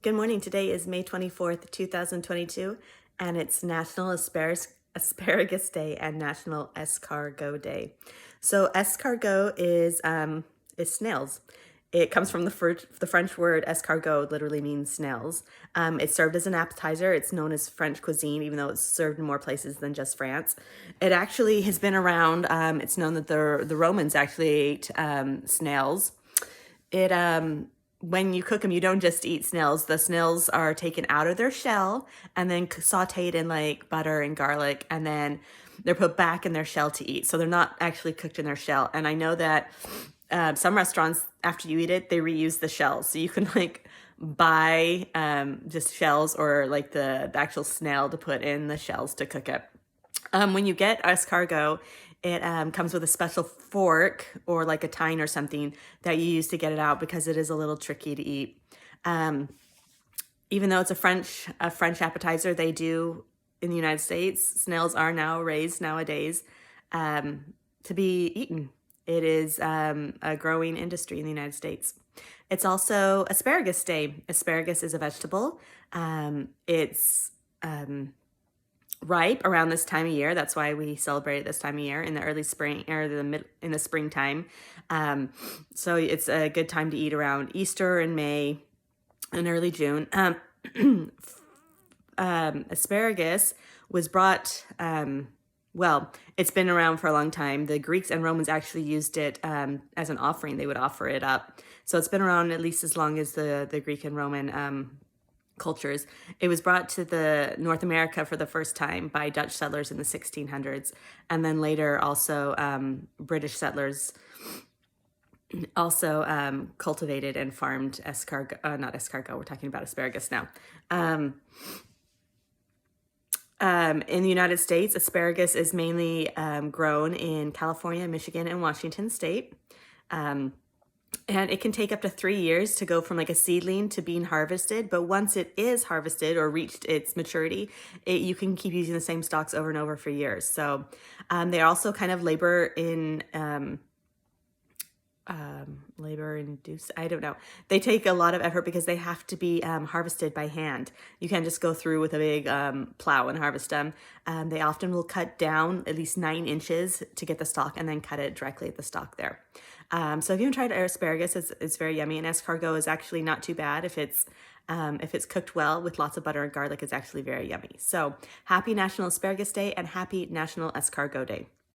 Good morning. Today is May 24th, 2022, and it's National Asparagus Day and National Escargot Day. So escargot is snails. It comes from the French word escargot, literally means snails. It's served as an appetizer. It's known as French cuisine, even though it's served in more places than just France. It actually has been around. It's known that the Romans actually ate snails. It When you cook them, you don't just eat snails. The snails are taken out of their shell and then sauteed in like butter and garlic, and then they're put back in their shell to eat. So they're not actually cooked in their shell. And I know that some restaurants, after you eat it, they reuse the shells. So you can like buy just shells or like the actual snail to put in the shells to cook it. When you get escargot, it comes with a special fork or like a tine or something that you use to get it out because it is a little tricky to eat. Even though it's a French appetizer, they do in the United States, snails are now raised nowadays to be eaten. It is a growing industry in the United States. It's also Asparagus Day. Asparagus is a vegetable. It's ripe around this time of year. That's why we celebrate it this time of year in the early spring or in the springtime. So it's a good time to eat around Easter in May and early June. Asparagus was brought, well, it's been around for a long time. The Greeks and Romans actually used it as an offering. They would offer it up. So it's been around at least as long as the Greek and Roman cultures. It was brought to the North America for the first time by Dutch settlers in the 1600s, and then later also British settlers also cultivated and farmed not escargot, we're talking about asparagus now. In the United States, asparagus is mainly grown in California, Michigan, and Washington state. And it can take up to 3 years to go from like a seedling to being harvested. But once it is harvested or reached its maturity, you can keep using the same stalks over and over for years. So they also kind of labor induced. I don't know. They take a lot of effort because they have to be harvested by hand. You can't just go through with a big plow and harvest them. They often will cut down at least 9 inches to get the stalk and then cut it directly at the stalk there. So if you haven't tried asparagus, it's very yummy, and escargot is actually not too bad if it's cooked well with lots of butter and garlic. It's actually very yummy. So happy National Asparagus Day and happy National Escargot Day.